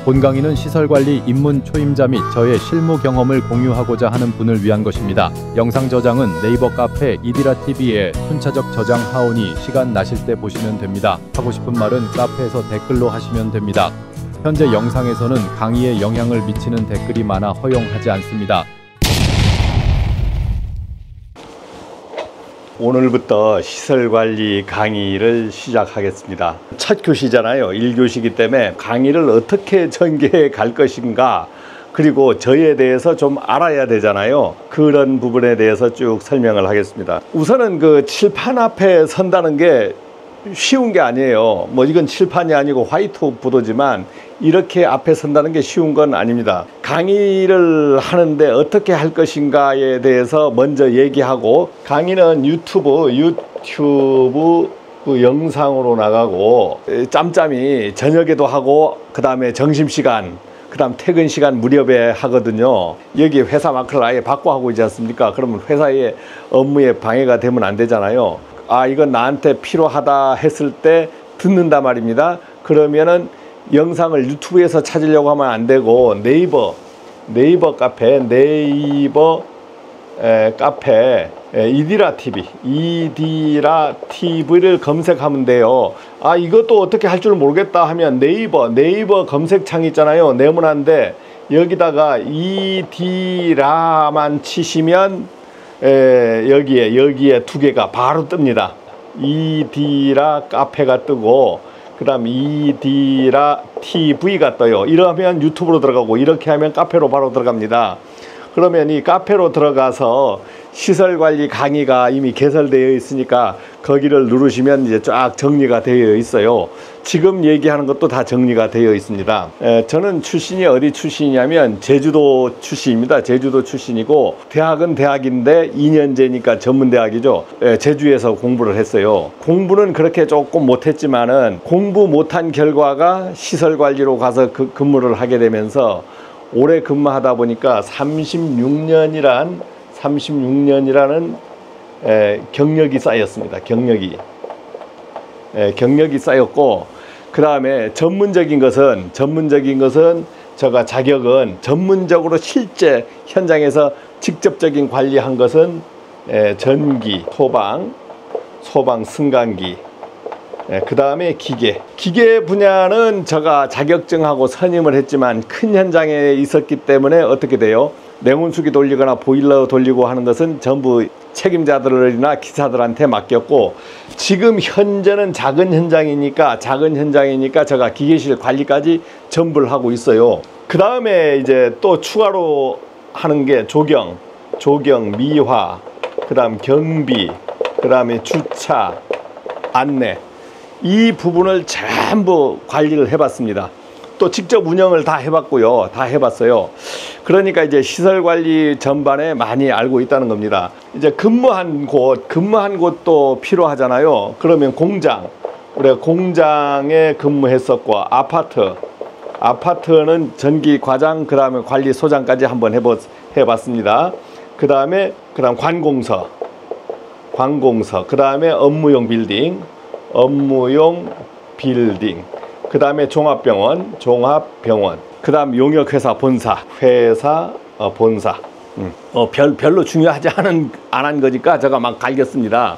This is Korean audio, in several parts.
본 강의는 시설관리 입문 초임자 및 저의 실무 경험을 공유하고자 하는 분을 위한 것입니다. 영상 저장은 네이버 카페 이디라TV에 순차적 저장 하오니 시간 나실 때 보시면 됩니다. 하고 싶은 말은 카페에서 댓글로 하시면 됩니다. 현재 영상에서는 강의에 영향을 미치는 댓글이 많아 허용하지 않습니다. 오늘부터 시설관리 강의를 시작하겠습니다. 첫 교시잖아요. 1교시이기 때문에 강의를 어떻게 전개해 갈 것인가, 그리고 저에 대해서 좀 알아야 되잖아요. 그런 부분에 대해서 쭉 설명을 하겠습니다. 우선은 그 칠판 앞에 선다는 게 쉬운 게 아니에요. 뭐 이건 칠판이 아니고 화이트보드지만 이렇게 앞에 선다는 게 쉬운 건 아닙니다. 강의를 하는데 어떻게 할 것인가에 대해서 먼저 얘기하고, 강의는 유튜브 그 영상으로 나가고, 짬짬이 저녁에도 하고, 그 다음에 점심시간, 그 다음 퇴근 시간 무렵에 하거든요. 여기 회사 마크를 아예 바꿔 하고 있지 않습니까? 그러면 회사의 업무에 방해가 되면 안 되잖아요. 아, 이건 나한테 필요하다 했을 때 듣는다 말입니다. 그러면은 영상을 유튜브에서 찾으려고 하면 안 되고, 네이버 카페, 카페 이디라TV를 검색하면 돼요. 아, 이것도 어떻게 할 줄 모르겠다 하면 네이버 검색창 있잖아요. 네모난데 여기다가 이디라만 치시면 여기에 두 개가 바로 뜹니다. 이디라 카페가 뜨고, 그 다음 이디라TV가 떠요. 이러면 유튜브로 들어가고, 이렇게 하면 카페로 바로 들어갑니다. 그러면 이 카페로 들어가서 시설관리 강의가 이미 개설되어 있으니까 거기를 누르시면 이제 쫙 정리가 되어 있어요. 지금 얘기하는 것도 다 정리가 되어 있습니다. 저는 출신이 어디 출신이냐면 제주도 출신입니다. 제주도 출신이고, 대학은 대학인데 2년제니까 전문대학이죠. 제주에서 공부를 했어요. 공부는 그렇게 조금 못했지만은, 공부 못한 결과가 시설관리로 가서 근무를 하게 되면서 오래 근무하다 보니까 36년이라는 경력이 쌓였습니다. 경력이 쌓였고, 그 다음에 전문적인 것은 제가 자격은 전문적으로 실제 현장에서 직접적인 관리한 것은 전기, 소방, 승강기, 그 다음에 기계 분야는 제가 자격증하고 선임을 했지만 큰 현장에 있었기 때문에 어떻게 돼요? 냉온수기 돌리거나 보일러 돌리고 하는 것은 전부 책임자들이나 기사들한테 맡겼고, 지금 현재는 작은 현장이니까 제가 기계실 관리까지 전부를 하고 있어요. 그 다음에 이제 또 추가로 하는 게 조경, 미화, 그 다음 경비, 그 다음에 주차, 안내, 이 부분을 전부 관리를 해봤습니다. 또 직접 운영을 다 해봤고요. 다 해봤어요. 그러니까 이제 시설관리 전반에 많이 알고 있다는 겁니다. 이제 근무한 곳도 필요하잖아요. 그러면 우리가 공장에 근무했었고, 아파트는 전기 과장, 그 다음에 관리소장까지 한번 해봤습니다. 그 다음 관공서, 그 다음에 업무용 빌딩, 그 다음에 종합병원, 그 다음 용역회사 본사, 별로 중요하지 안 한 거니까 제가 막 갈겼습니다.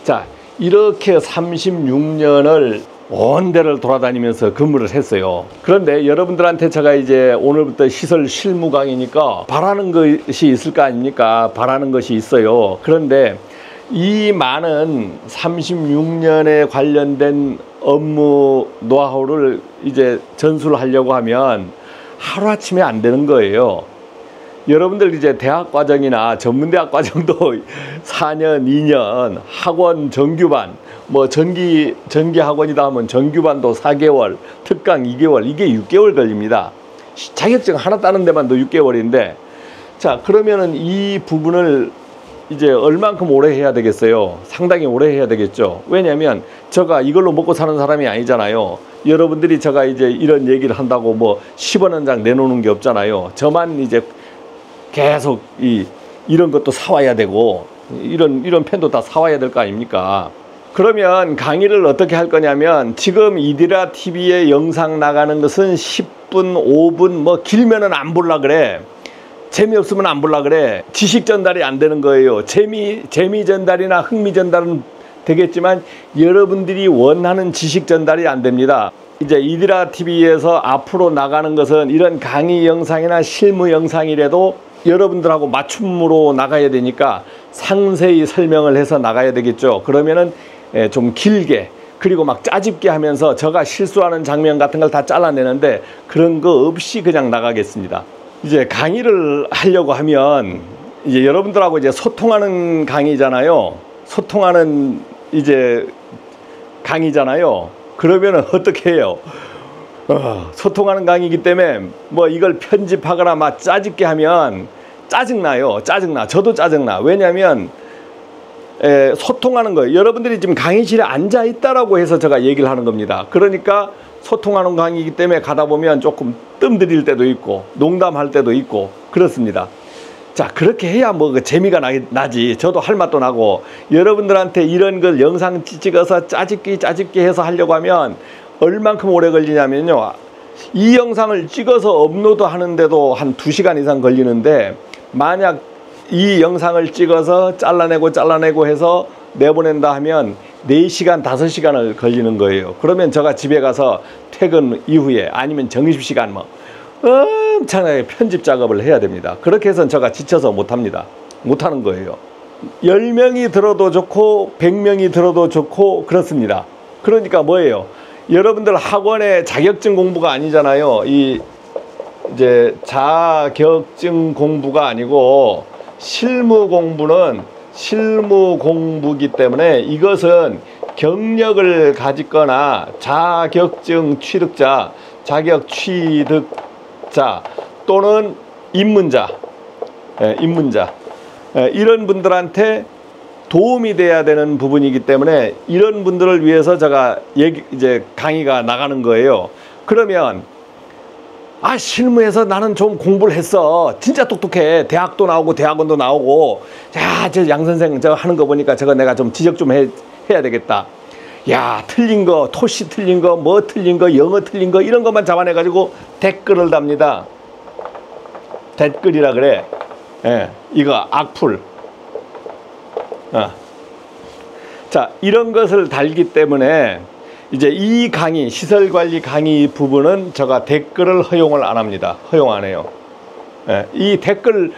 자, 이렇게 36년을 온 데를 돌아다니면서 근무를 했어요. 그런데 여러분들한테 제가 이제 오늘부터 시설 실무 강의니까 바라는 것이 있을 거 아닙니까? 바라는 것이 있어요. 그런데 이 많은 36년에 관련된 업무 노하우를 이제 전수를 하려고 하면 하루아침에 안 되는 거예요. 여러분들 이제 대학 과정이나 전문대학 과정도 4년, 2년, 학원 정규반, 뭐 전기 학원이다 하면 정규반도 4개월, 특강 2개월, 이게 6개월 걸립니다. 자격증 하나 따는 데만도 6개월인데, 자, 그러면은 이 부분을 이제 얼만큼 오래 해야 되겠어요? 상당히 오래 해야 되겠죠. 왜냐하면 제가 이걸로 먹고 사는 사람이 아니잖아요. 여러분들이 제가 이제 이런 얘기를 한다고 뭐 10원 한 장 내놓는 게 없잖아요. 저만 이제 계속 이런 것도 사와야 되고, 이런 펜도 다 사와야 될 거 아닙니까? 그러면 강의를 어떻게 할 거냐면, 지금 이디라TV에 영상 나가는 것은 10분 10분, 5분, 뭐 길면은 안 볼라 그래. 재미없으면 안 볼라 그래. 지식 전달이 안 되는 거예요. 재미 전달이나 흥미 전달은 되겠지만 여러분들이 원하는 지식 전달이 안 됩니다. 이제 이디라 TV에서 앞으로 나가는 것은 이런 강의 영상이나 실무 영상이라도 여러분들하고 맞춤으로 나가야 되니까 상세히 설명을 해서 나가야 되겠죠. 그러면은 좀 길게, 그리고 막 짜집게 하면서 제가 실수하는 장면 같은 걸 다 잘라내는데 그런 거 없이 그냥 나가겠습니다. 이제 강의를 하려고 하면 이제 여러분들하고 이제 소통하는 강의잖아요. 소통하는 이제 강의잖아요. 그러면은 어떻게 해요? 소통하는 강의이기 때문에 뭐 이걸 편집하거나 막 짜집게 하면 짜증나요. 짜증나. 저도 짜증나. 왜냐하면 소통하는 거예요. 여러분들이 지금 강의실에 앉아 있다라고 해서 제가 얘기를 하는 겁니다. 그러니까 소통하는 강의이기 때문에 가다 보면 조금 뜸 들일 때도 있고 농담할 때도 있고 그렇습니다. 자, 그렇게 해야 뭐 그 재미가 나지. 저도 할 맛도 나고, 여러분들한테 이런 걸 영상 찍어서 짜집기 해서 하려고 하면 얼만큼 오래 걸리냐면요, 이 영상을 찍어서 업로드 하는데도 한 2시간 이상 걸리는데, 만약 이 영상을 찍어서 잘라내고 해서 내보낸다 하면 4시간 5시간을 걸리는 거예요. 그러면 제가 집에 가서 퇴근 이후에 아니면 점심시간 뭐 엄청나게 편집 작업을 해야 됩니다. 그렇게 해서는 제가 지쳐서 못합니다. 못하는 거예요. 10명이 들어도 좋고 100명이 들어도 좋고 그렇습니다. 그러니까 뭐예요? 여러분들 학원의 자격증 공부가 아니잖아요. 이제 자격증 공부가 아니고 실무 공부는 실무 공부기 때문에 이것은 경력을 가지거나 자격증 취득자, 자격 취득자 또는 입문자, 이런 분들한테 도움이 돼야 되는 부분이기 때문에 이런 분들을 위해서 제가 이제 강의가 나가는 거예요. 그러면 실무에서 나는 좀 공부를 했어. 진짜 똑똑해. 대학도 나오고 대학원도 나오고. 자, 저 양 선생 저 하는 거 보니까 저거 내가 좀 지적 좀 해야 되겠다. 야, 틀린 거, 토시 틀린 거, 뭐 틀린 거, 영어 틀린 거 이런 것만 잡아내가지고 댓글을 답니다. 댓글이라 그래. 이거 악플. 자, 이런 것을 달기 때문에 이제 이 강의, 시설관리 강의 부분은 제가 댓글을 허용을 안 합니다. 허용 안 해요. 이 댓글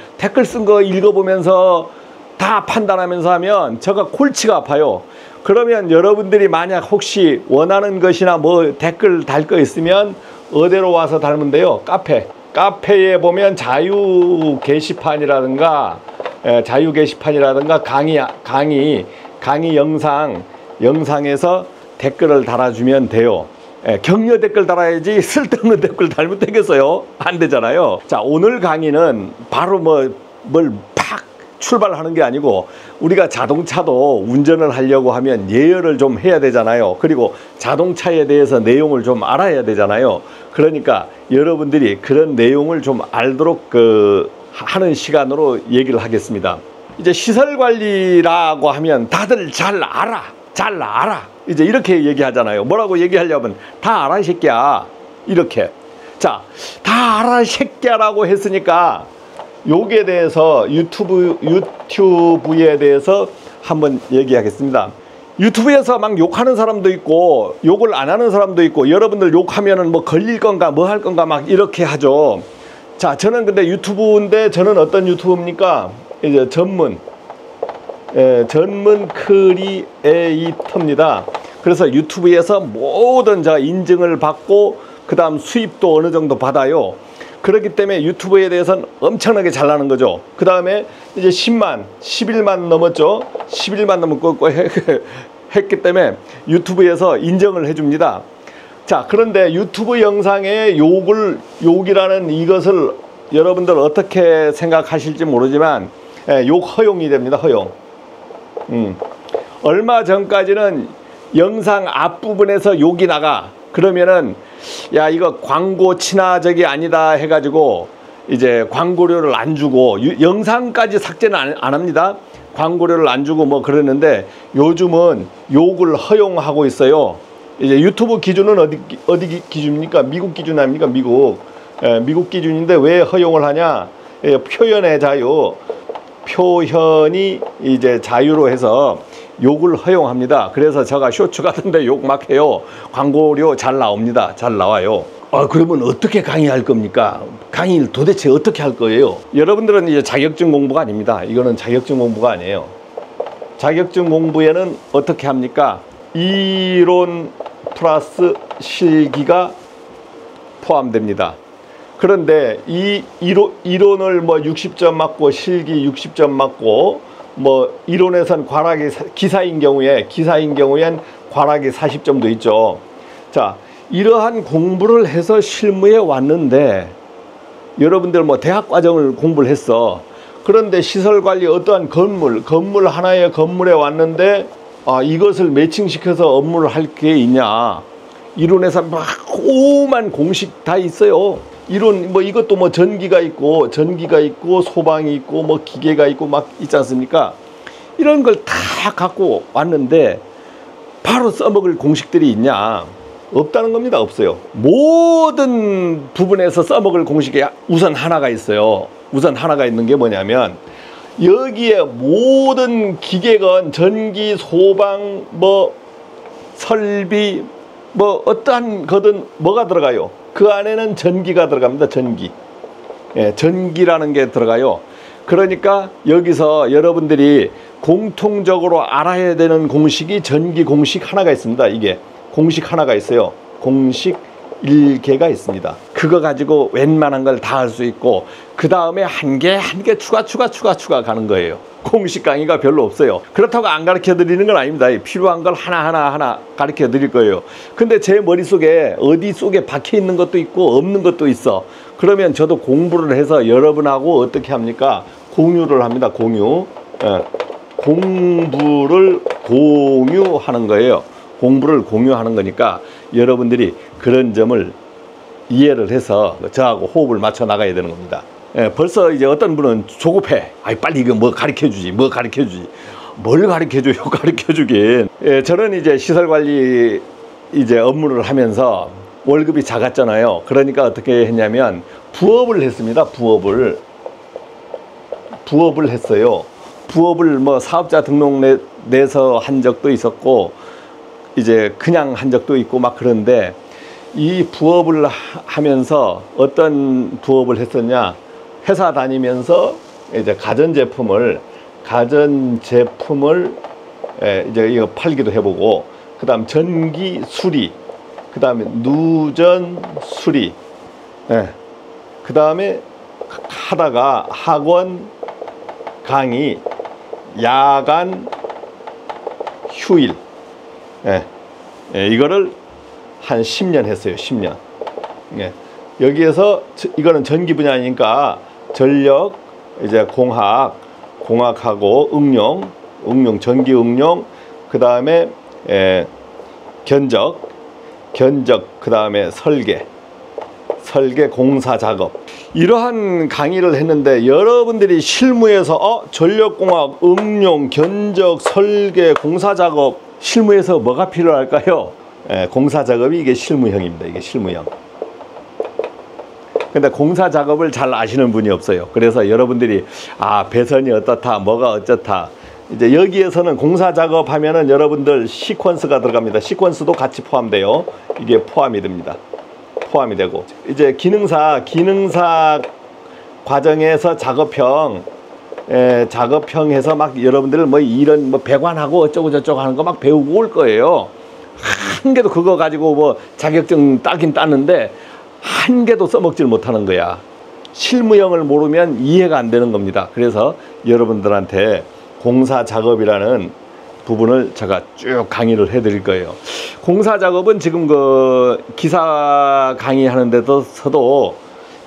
쓴 거 읽어보면서 다 판단하면서 하면 제가 골치가 아파요. 그러면 여러분들이 만약 혹시 원하는 것이나 뭐 댓글 달 거 있으면 어디로 와서 달면 돼요? 카페에 보면 자유 게시판이라든가 강의 영상에서 댓글을 달아주면 돼요. 격려 댓글 달아야지 쓸데없는 댓글 달면 되겠어요? 안 되잖아요. 자, 오늘 강의는 바로 뭘 팍 출발하는 게 아니고, 우리가 자동차도 운전을 하려고 하면 예열을 좀 해야 되잖아요. 그리고 자동차에 대해서 내용을 좀 알아야 되잖아요. 그러니까 여러분들이 그런 내용을 좀 알도록 하는 시간으로 얘기를 하겠습니다. 이제 시설관리라고 하면 다들 잘 알아. 이제 이렇게 얘기하잖아요. 뭐라고 얘기하려면 다 알아 이 새끼야. 이렇게. 자, 다 알아 이 새끼야라고 했으니까 요게 대해서 유튜브에 대해서 한번 얘기하겠습니다. 유튜브에서 막 욕하는 사람도 있고 욕을 안 하는 사람도 있고, 여러분들 욕하면은 뭐 걸릴 건가 뭐 할 건가 막 이렇게 하죠. 자, 저는 근데 유튜브인데 저는 어떤 유튜브입니까? 이제 전문 크리에이터입니다. 그래서 유튜브에서 모든 제가 인증을 받고 그 다음 수입도 어느 정도 받아요. 그렇기 때문에 유튜브에 대해서는 엄청나게 잘 나는 거죠. 그 다음에 이제 11만 넘었죠. 11만 넘고 했기 때문에 유튜브에서 인정을 해줍니다. 자, 그런데 유튜브 영상에 욕이라는 이것을 여러분들 어떻게 생각하실지 모르지만 욕 허용이 됩니다. 허용. 얼마 전까지는 영상 앞부분에서 욕이 나가. 그러면은 야, 이거 광고 친화적이 아니다 해가지고 이제 광고료를 안 주고 영상까지 삭제는 안 합니다. 광고료를 안 주고 뭐 그러는데 요즘은 욕을 허용하고 있어요. 이제 유튜브 기준은 어디 기준입니까? 미국 기준 아닙니까? 미국 기준인데 왜 허용을 하냐? 표현의 자유, 표현이 이제 자유로 해서 욕을 허용합니다. 그래서 제가 쇼츠 같은데 욕 막 해요. 광고료 잘 나옵니다. 잘 나와요. 그러면 어떻게 강의할 겁니까? 강의를 도대체 어떻게 할 거예요? 여러분들은 이제 자격증 공부가 아닙니다. 이거는 자격증 공부가 아니에요. 자격증 공부에는 어떻게 합니까? 이론 플러스 실기가 포함됩니다. 그런데 이 이론을 뭐 60점 맞고 실기 60점 맞고 뭐 이론에선 과락이 기사인 경우엔 과락이 40점도 있죠. 자, 이러한 공부를 해서 실무에 왔는데 여러분들 뭐 대학 과정을 공부를 했어. 그런데 시설관리 어떠한 건물 하나의 건물에 왔는데 이것을 매칭시켜서 업무를 할 게 있냐. 이론에서 막 오만 공식 다 있어요. 이론 뭐 이것도 뭐 전기가 있고 소방이 있고 뭐 기계가 있고 막 있지 않습니까? 이런 걸 다 갖고 왔는데 바로 써먹을 공식들이 있냐? 없다는 겁니다. 없어요. 모든 부분에서 써먹을 공식이 우선 하나가 있어요. 우선 하나가 있는 게 뭐냐면 여기에 모든 기계건 전기, 소방, 뭐 설비, 뭐 어떠한 거든 뭐가 들어가요? 그 안에는 전기가 들어갑니다. 전기. 전기라는 게 들어가요. 그러니까 여기서 여러분들이 공통적으로 알아야 되는 공식이 전기 공식 하나가 있습니다. 이게 공식 하나가 있어요. 공식 1개가 있습니다. 그거 가지고 웬만한 걸 다 할 수 있고 그 다음에 한 개 추가 가는 거예요. 공식 강의가 별로 없어요. 그렇다고 안 가르쳐 드리는 건 아닙니다. 필요한 걸 하나 가르쳐 드릴 거예요. 근데 제 머릿속에 어디 속에 박혀 있는 것도 있고 없는 것도 있어. 그러면 저도 공부를 해서 여러분하고 어떻게 합니까? 공유를 합니다. 공부를 공유하는 거예요. 공부를 공유하는 거니까 여러분들이 그런 점을 이해를 해서 저하고 호흡을 맞춰 나가야 되는 겁니다. 벌써 이제 어떤 분은 조급해. 빨리 이거 뭘 가르쳐 주지. 뭘 가르쳐 줘요. 가르쳐 주긴. 저는 이제 시설 관리 이제 업무를 하면서 월급이 작았잖아요. 그러니까 어떻게 했냐면 부업을 했습니다. 부업을 했어요. 부업을 뭐 사업자 등록 내서 한 적도 있었고 이제 그냥 한 적도 있고 막 그런데 이 부업을 하면서 어떤 부업을 했었냐? 회사 다니면서 이제 가전제품을 이제 이거 팔기도 해보고 그다음 전기 수리, 그다음에 누전 수리, 그다음에 하다가 학원 강의, 야간 휴일, 이거를 한 10년 했어요. 10년. 여기에서 이거는 전기 분야니까 전력, 이제 공학하고 응용, 전기 응용, 그 다음에 견적, 그 다음에 설계 공사 작업. 이러한 강의를 했는데 여러분들이 실무에서 전력공학, 응용, 견적, 설계, 공사 작업 실무에서 뭐가 필요할까요? 공사 작업이 이게 실무형입니다. 이게 실무형. 근데 공사 작업을 잘 아시는 분이 없어요. 그래서 여러분들이 배선이 어떻다, 뭐가 어쩌다. 이제 여기에서는 공사 작업 하면은 여러분들 시퀀스가 들어갑니다. 시퀀스도 같이 포함돼요. 이게 포함이 됩니다. 포함이 되고 이제 기능사 과정에서 작업형에서 막 여러분들 뭐 이런 뭐 배관하고 어쩌고 저쩌고 하는 거 막 배우고 올 거예요. 한 개도 그거 가지고 뭐 자격증 따긴 따는데 한 개도 써먹질 못하는 거야. 실무형을 모르면 이해가 안 되는 겁니다. 그래서 여러분들한테 공사 작업이라는 부분을 제가 쭉 강의를 해드릴 거예요. 공사 작업은 지금 그 기사 강의하는 데서도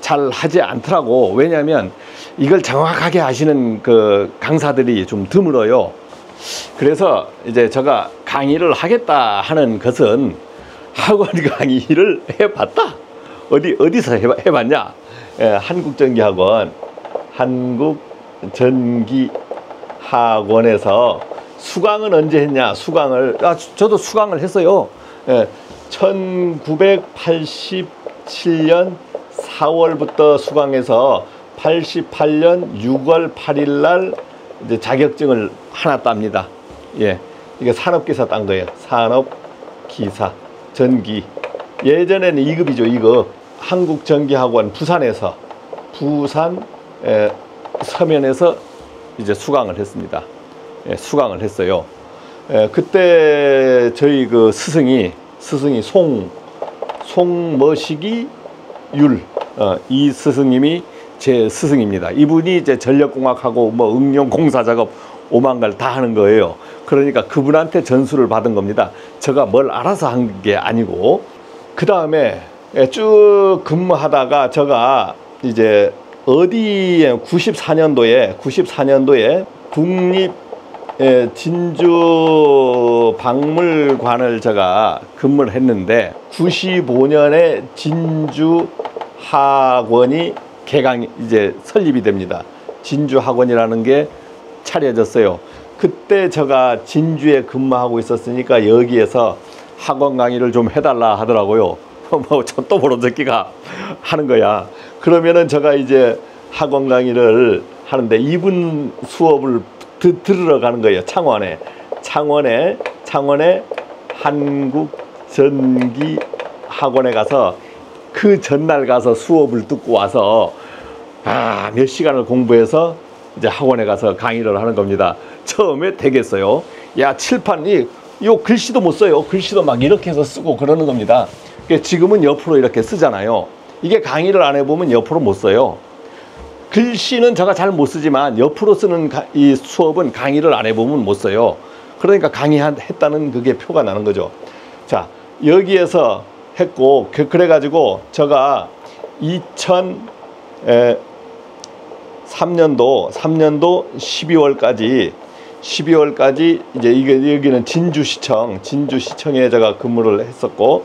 잘 하지 않더라고. 왜냐하면 이걸 정확하게 아시는 그 강사들이 좀 드물어요. 그래서 이제 제가 강의를 하겠다 하는 것은 학원 강의를 해봤다. 어디서 해봤냐? 한국전기학원, 한국전기학원에서 수강은 언제 했냐? 저도 수강을 했어요. 1987년 4월부터 수강해서 88년 6월 8일 날 이제 자격증을 하나 땄니다. 예, 이게 산업기사 딴 거예요. 산업기사 전기. 예전에는 2급이죠. 2급. 한국전기학원 부산에서 부산 서면에서 이제 수강을 했습니다. 예, 수강을 했어요. 그때 저희 그 스승이 송머식이 율, 이 스승님이 제 스승입니다. 이분이 이제 전력공학하고 뭐 응용공사 작업 오만갈 다 하는 거예요. 그러니까 그분한테 전수를 받은 겁니다. 제가 뭘 알아서 한 게 아니고. 그 다음에 쭉 근무하다가 제가 이제 어디에 94년도에 국립 진주 박물관을 제가 근무를 했는데 95년에 진주 학원이 이제 설립이 됩니다. 진주 학원이라는 게 차려졌어요. 그때 제가 진주에 근무하고 있었으니까 여기에서 학원 강의를 좀 해달라 하더라고요. 뭐 또 보러듣기가 하는 거야. 그러면은 제가 이제 학원 강의를 하는데 이분 수업을 들으러 가는 거예요. 창원에 한국전기 학원에 가서 그 전날 가서 수업을 듣고 와서 몇 시간을 공부해서 이제 학원에 가서 강의를 하는 겁니다. 처음에 되겠어요. 야, 칠판이 요 글씨도 못 써요. 글씨도 막 이렇게 해서 쓰고 그러는 겁니다. 지금은 옆으로 이렇게 쓰잖아요. 이게 강의를 안 해보면 옆으로 못 써요. 글씨는 제가 잘 못 쓰지만 옆으로 쓰는 이 수업은 강의를 안 해보면 못 써요. 그러니까 강의했다는 그게 표가 나는 거죠. 자, 여기에서 했고, 그래가지고 제가 2003년도 12월까지 이제 여기는 진주시청에 제가 근무를 했었고,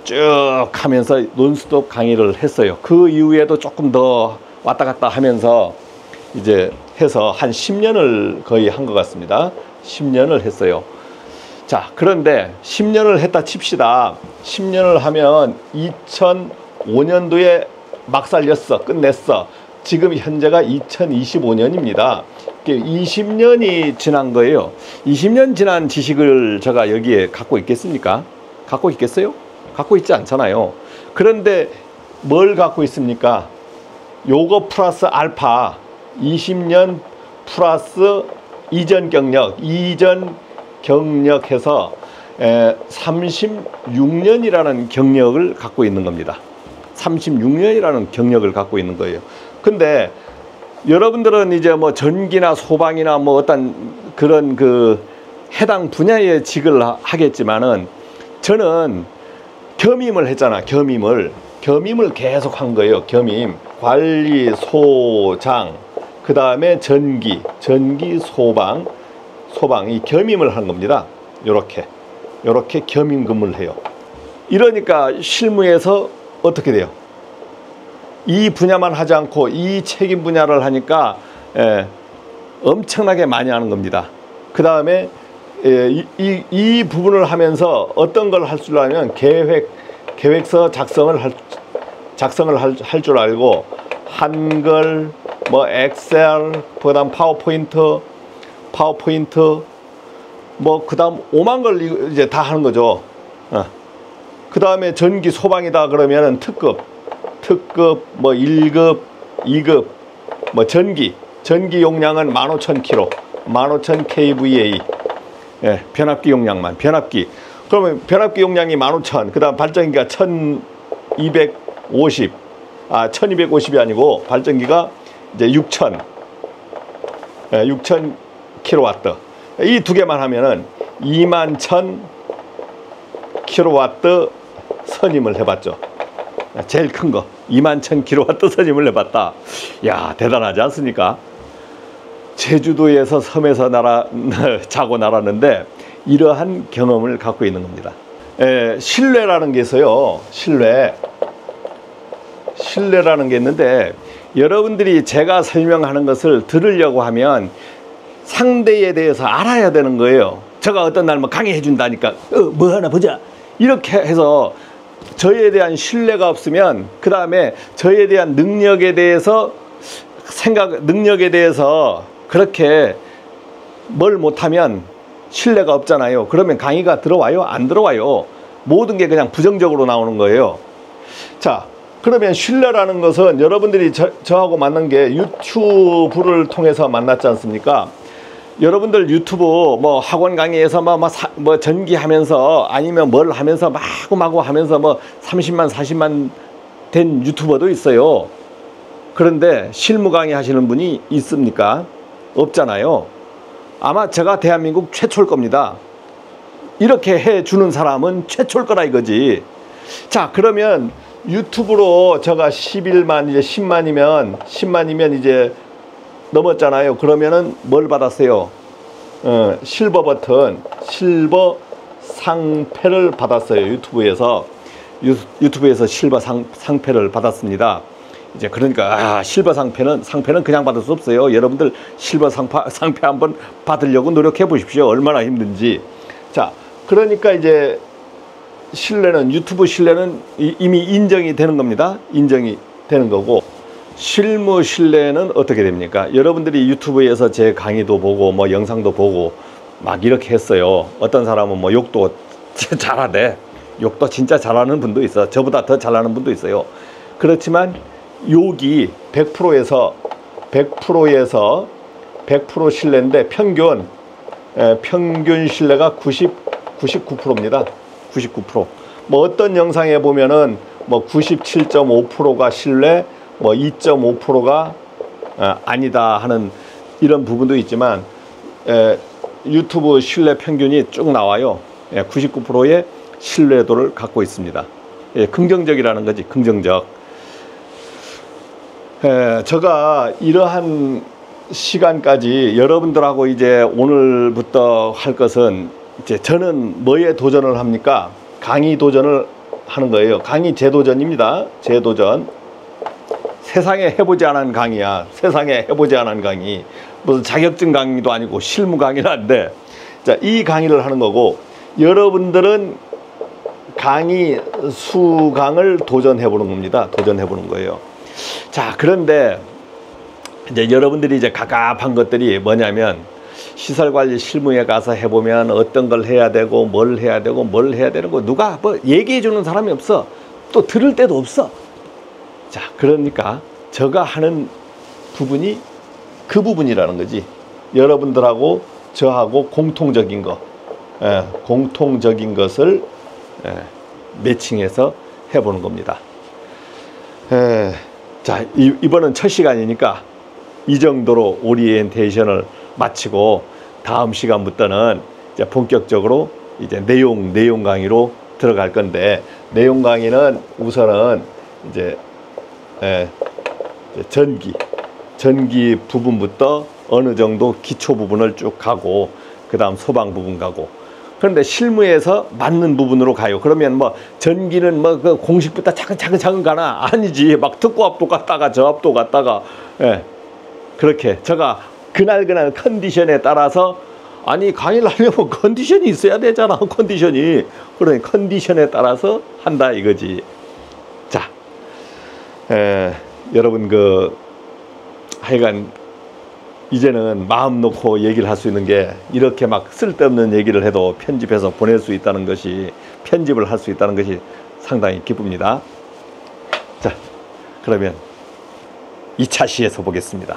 쭉 하면서 논스톱 강의를 했어요. 그 이후에도 조금 더 왔다 갔다 하면서 이제 해서 한 10년을 거의 한 것 같습니다. 10년을 했어요. 자, 그런데 10년을 했다 칩시다. 10년을 하면 2005년도에 막 살렸어. 끝냈어. 지금 현재가 2025년입니다. 20년이 지난 거예요. 20년 지난 지식을 제가 여기에 갖고 있겠습니까? 갖고 있겠어요? 갖고 있지 않잖아요. 그런데 뭘 갖고 있습니까? 요거 플러스 알파 20년 플러스 이전 경력해서 36년이라는 경력을 갖고 있는 겁니다. 36년이라는 경력을 갖고 있는 거예요. 근데 여러분들은 이제 뭐 전기나 소방이나 뭐 어떤 그런 그 해당 분야의 직을 하겠지만은 저는 겸임을 했잖아. 겸임을 계속 한 거예요. 겸임, 관리, 소장, 그 다음에 전기, 소방 이 겸임을 한 겁니다. 요렇게 겸임 근무를 해요. 이러니까 실무에서 어떻게 돼요? 이 분야만 하지 않고 이 책임 분야를 하니까 엄청나게 많이 하는 겁니다. 그 다음에 이 부분을 하면서 어떤 걸 할 줄 알면 계획서 작성을 할 줄 알고 한글, 뭐 엑셀, 그다음 파워포인트, 뭐 그다음 5만 걸 이제 다 하는 거죠. 그 다음에 전기 소방이다 그러면은 특급 뭐 1급, 2급, 뭐 전기 용량은 15,000kV, 15,000 kVA. 변압기 용량만, 그러면 변압기 용량이 15,000, 그 다음 발전기가 1250, 1250이 아니고 발전기가 이제 6,000 kW. 이 두 개만 하면은 21,000 kW 선임을 해봤죠. 제일 큰 거 21,000 kW 선임을 해봤다. 야, 대단하지 않습니까? 제주도에서 섬에서 자고 날았는데 이러한 경험을 갖고 있는 겁니다. 신뢰라는 게 있어요. 신뢰라는 게 있는데 여러분들이 제가 설명하는 것을 들으려고 하면 상대에 대해서 알아야 되는 거예요. 제가 어떤 날 뭐 강의해 준다니까 뭐 하나 보자. 이렇게 해서 저에 대한 신뢰가 없으면 그 다음에 저에 대한 능력에 대해서 능력에 대해서 그렇게 뭘 못하면 신뢰가 없잖아요. 그러면 강의가 들어와요? 안 들어와요? 모든 게 그냥 부정적으로 나오는 거예요. 자, 그러면 신뢰라는 것은 여러분들이 저하고 만난 게 유튜브를 통해서 만났지 않습니까? 여러분들 유튜브 뭐 학원 강의에서 뭐 전기하면서 아니면 뭘 하면서 마구마구 하면서 뭐 30만 40만 된 유튜버도 있어요. 그런데 실무 강의 하시는 분이 있습니까? 없잖아요. 아마 제가 대한민국 최초일 겁니다. 이렇게 해주는 사람은 최초일 거라 이거지. 자, 그러면 유튜브로 제가 11만 이제 10만이면 이제 넘었잖아요. 그러면은 뭘 받았어요? 실버 버튼, 실버 상패를 받았어요. 유튜브에서 실버 상패를 받았습니다. 이제 그러니까 실버 상패는 그냥 받을 수 없어요. 여러분들 실버 상패 한번 받으려고 노력해 보십시오. 얼마나 힘든지. 자, 그러니까 이제 유튜브 신뢰는 이미 인정이 되는 겁니다. 인정이 되는 거고, 실무 신뢰는 어떻게 됩니까? 여러분들이 유튜브에서 제 강의도 보고 뭐 영상도 보고 막 이렇게 했어요. 어떤 사람은 뭐 욕도 잘하대. 욕도 진짜 잘하는 분도 있어. 저보다 더 잘하는 분도 있어요. 그렇지만 욕이 100%에서 100% 신뢰인데 평균 신뢰가 99%입니다. 99%. 뭐 어떤 영상에 보면은 뭐 97.5%가 신뢰, 뭐 2.5%가 아니다 하는 이런 부분도 있지만 유튜브 신뢰 평균이 쭉 나와요. 99%의 신뢰도를 갖고 있습니다. 긍정적이라는 거지, 긍정적. 제가 이러한 시간까지 여러분들하고 이제 오늘부터 할 것은 이제 저는 뭐에 도전을 합니까? 강의 도전을 하는 거예요. 강의 재도전입니다. 재도전. 세상에 해보지 않은 강의야. 세상에 해보지 않은 강의. 무슨 자격증 강의도 아니고 실무 강의라는데, 자, 이 강의를 하는 거고, 여러분들은 강의 수강을 도전해보는 겁니다. 도전해보는 거예요. 자, 그런데 이제 여러분들이 이제 갑갑한 것들이 뭐냐면, 시설관리 실무에 가서 해보면 어떤 걸 해야 되고 뭘 해야 되고 뭘 해야 되는 거 누가 뭐 얘기해 주는 사람이 없어. 또 들을 데도 없어. 자, 그러니까 제가 하는 부분이 그 부분이라는 거지. 여러분들하고 저하고 공통적인 거, 공통적인 것을 매칭해서 해보는 겁니다. 자, 이번은 첫 시간이니까 이 정도로 오리엔테이션을 마치고 다음 시간부터는 이제 본격적으로 이제 내용 강의로 들어갈 건데, 내용 강의는 우선은 이제 전기 부분부터 어느 정도 기초 부분을 쭉 가고, 그 다음 소방 부분 가고. 그런데 실무에서 맞는 부분으로 가요. 그러면 뭐 전기는 뭐 그 공식부터 차근차근 가나? 아니지. 막 특고 앞도 갔다가 저 앞도 갔다가, 그렇게 제가 그날 컨디션에 따라서, 아니 강의를 하려면 컨디션이 있어야 되잖아. 컨디션이. 그러니 컨디션에 따라서 한다 이거지. 자, 여러분 하여간 이제는 마음 놓고 얘기를 할 수 있는 게, 이렇게 막 쓸데없는 얘기를 해도 편집해서 보낼 수 있다는 것이, 편집을 할 수 있다는 것이 상당히 기쁩니다. 자, 그러면 2차 시에서 보겠습니다.